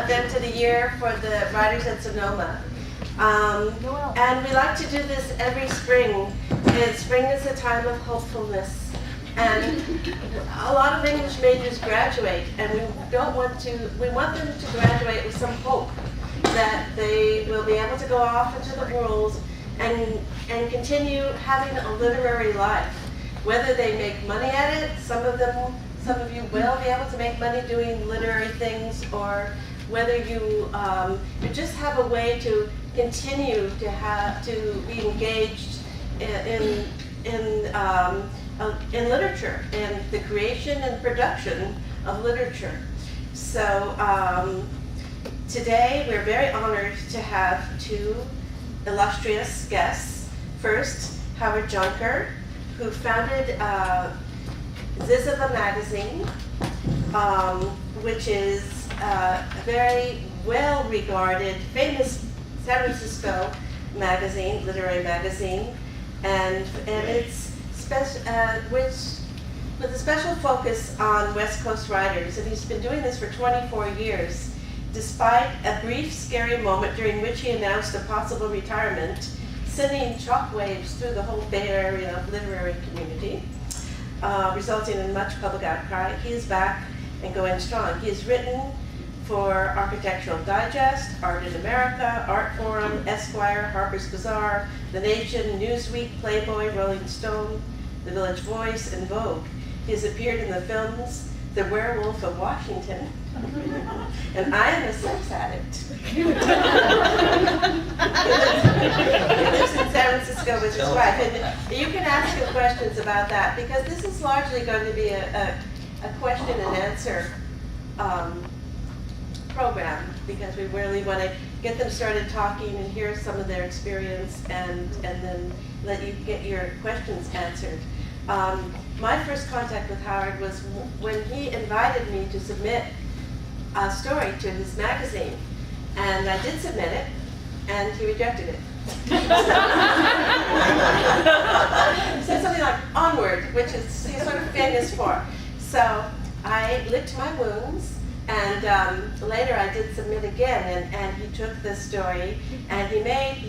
event of the year for the writers at Sonoma. And we like to do this every spring. Spring is a time of hopefulness. And a lot of English majors graduate, and we want them to graduate with some hope that they will be able to go off into the world and continue having a literary life. Whether they make money at it, some of you will be able to make money doing literary things, or whether you just have a way to continue to be engaged in literature and the creation and production of literature. So today we're very honored to have two illustrious guests. First, Howard Junker, who founded Ziziva magazine, which is a very well-regarded, famous San Francisco magazine, literary magazine, and it's with a special focus on West Coast writers. And he's been doing this for 24 years, despite a brief, scary moment during which he announced a possible retirement, sending shockwaves through the whole Bay Area literary community, resulting in much public outcry. He is back and going strong. He has written for Architectural Digest, Art in America, Art Forum, Esquire, Harper's Bazaar, The Nation, Newsweek, Playboy, Rolling Stone, The Village Voice, and Vogue. He has appeared in the films The Werewolf of Washington, and I Am a Sex Addict. He lives in San Francisco with his wife, and you can ask him questions about that, because this is largely going to be a question and answer program, because we really want to get them started talking and hear some of their experience, and then let you get your questions answered. My first contact with Howard was when he invited me to submit a story to his magazine, and I did submit it, and he rejected it. He said something like "onward," which is he's sort of famous for. So I licked my wounds, and later I did submit again, and he took this story, and he made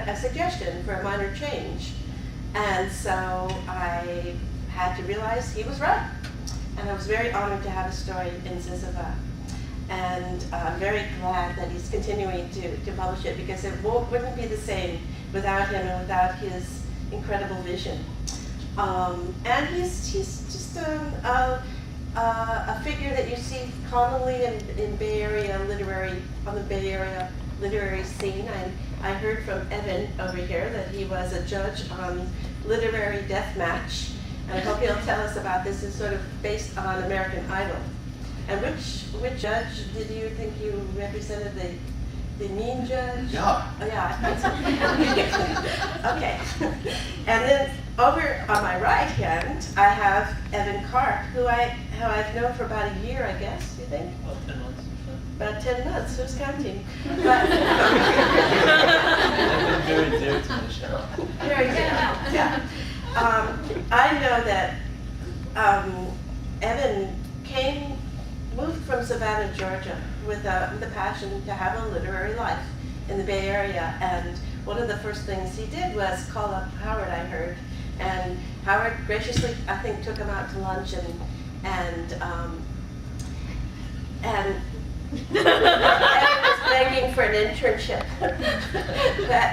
a suggestion for a minor change. And so I had to realize he was right. And I was very honored to have a story in Ziziva. And I'm very glad that he's continuing to publish it, because it wouldn't be the same without him and without his incredible vision. And he's just a figure that you see commonly in Bay Area on the Bay Area literary scene. I heard from Evan over here that he was a judge on Literary Deathmatch, and I hope he'll tell us about this. It's sort of based on American Idol. And which judge did you think you represented? The mean judge? Yeah. Oh, yeah, I thought so. Okay. And then over on my right hand, I have Evan Karp, who I've known for about a year, I guess, you think? About 10 months. About 10 months, who's counting? I've been very dear to the show. Very good, yeah. I know that Evan moved from Savannah, Georgia, with the passion to have a literary life in the Bay Area. And one of the first things he did was call up Howard, I heard. And Howard graciously, I think, took him out to lunch, and Evan was begging for an internship, but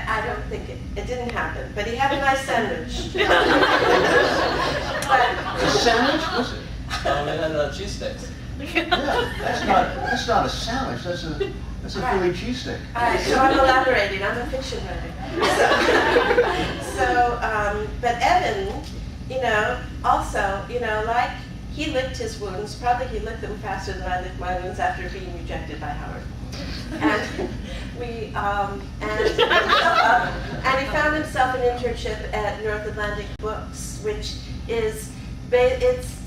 I don't think it didn't happen. But he had a nice sandwich. A sandwich? What's it? We had cheesesteaks. Yeah, that's not a sandwich. That's a Philly cheesesteak. All right, so I'm elaborating. I'm a fiction writer. But Evan, also, like he licked his wounds. Probably he licked them faster than I licked my wounds after being rejected by Howard. And and he found himself an internship at North Atlantic Books, which it's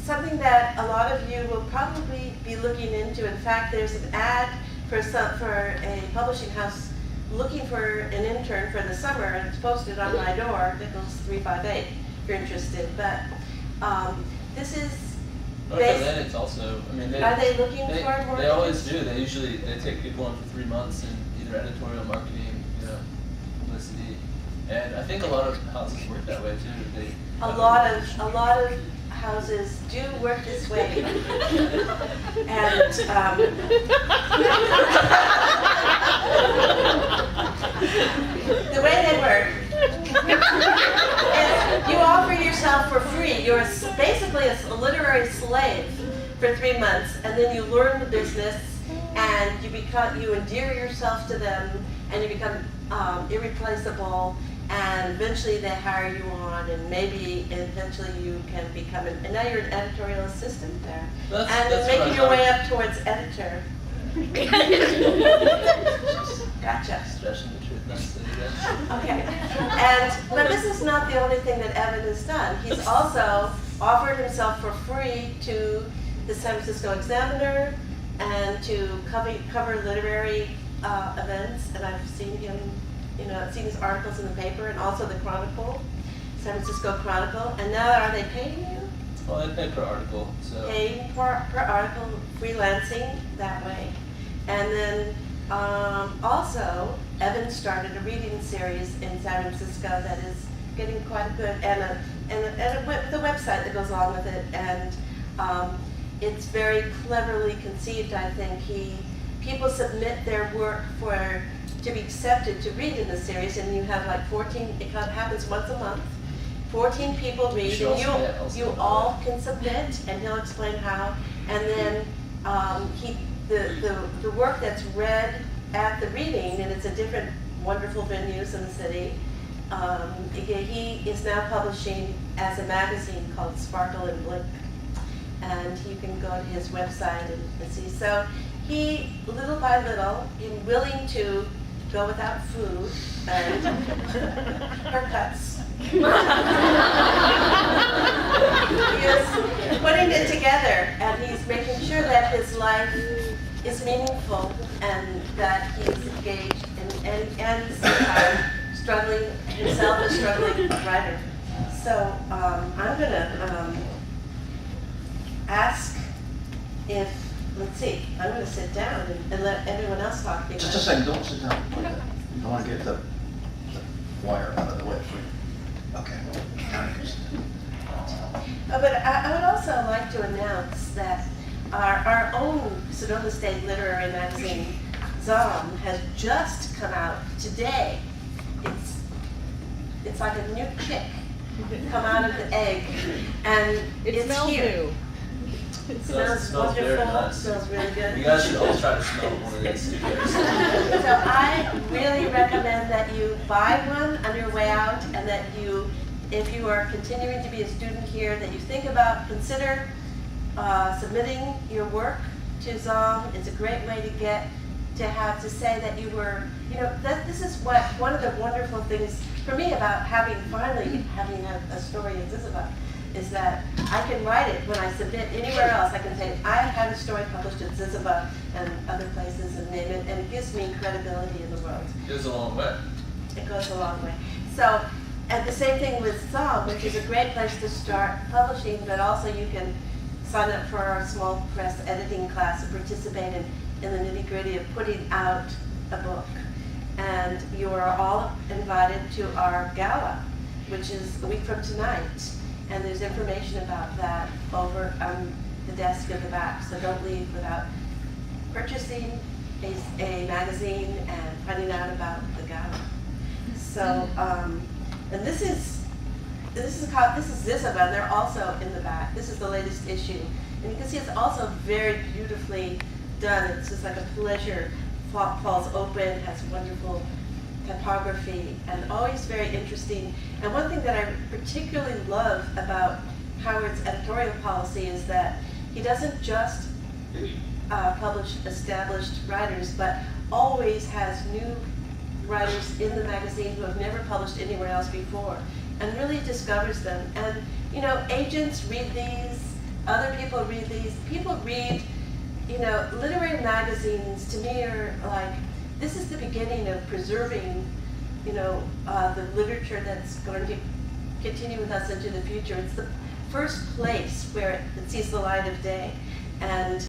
something that a lot of you will probably be looking into. In fact, there's an ad for a publishing house looking for an intern for the summer, and it's posted on my door, Nichols 358, if you're interested. But this is North Atlantic's also, I mean, Are they looking for more? They always do. They take people on for 3 months in either editorial, marketing, publicity, and I think a lot of houses work that way too. A lot of houses do work this way, and the way they work is you offer yourself for free. You're basically a literary slave for 3 months, and then you learn the business, and you endear yourself to them, and you become irreplaceable. And eventually they hire you on, and maybe eventually you can become and now you're an editorial assistant there, That's making your way up towards editor. Gotcha. Stretching the truth nicely, Okay. But this is not the only thing that Evan has done. He's also offered himself for free to the San Francisco Examiner and to cover literary events, and I've seen him. I've seen his articles in the paper and also the Chronicle, San Francisco Chronicle. And now, are they paying you? Well, they pay per article, so. Paying per article, freelancing that way. And then also, Evan started a reading series in San Francisco that is getting quite good, and the website that goes along with it. And it's very cleverly conceived, I think. People submit their work to be accepted to read in the series, and you have like 14, it happens once a month. 14 people read, and you all can submit, and he'll explain how. And then the work that's read at the reading, and it's a different wonderful venues in the city, he is now publishing as a magazine called Sparkle and Blink. And you can go to his website and see. So he, little by little, is willing to go without food and haircuts. He is putting it together, and he's making sure that his life is meaningful and that he's engaged and struggling himself as a struggling writer. So I'm going to ask if, let's see, I'm going to sit down and let everyone else talk. Just a second, don't sit down. You don't want to get the wire out of the way. Okay. But I would also like to announce that our own Sonoma State literary magazine, Zom, has just come out today. It's like a new chick come out of the egg, and it's smells here. new. It smells very wonderful. nice. Smells really good. You guys should all try to smell one of these studios. So I really recommend that you buy one on your way out, and that you, if you are continuing to be a student here, that you consider submitting your work to Zom. It's a great way to say that you were, this is one of the wonderful things for me about finally having a story in Ziziba, is that I can write it when I submit anywhere else. I can say, I had a story published at Ziziba and other places and name it, and it gives me credibility in the world. It goes a long way. It goes a long way. So, and the same thing with Zom, which is a great place to start publishing, but also you can sign up for our small press editing class and participate in the nitty-gritty of putting out a book. And you are all invited to our gala, which is a week from tonight. And there's information about that over on the desk at the back. So don't leave without purchasing a magazine and finding out about the gala. So, and this is Ziziba, and they're also in the back. This is the latest issue. And you can see it's also very beautifully done. It's just like a pleasure. Falls open, has wonderful typography, and always very interesting. And one thing that I particularly love about Howard's editorial policy is that he doesn't just publish established writers, but always has new writers in the magazine who have never published anywhere else before, and really discovers them. And agents read these, other people read these, people read. Literary magazines to me are like, this is the beginning of preserving, the literature that's going to continue with us into the future. It's first place where it sees the light of day. And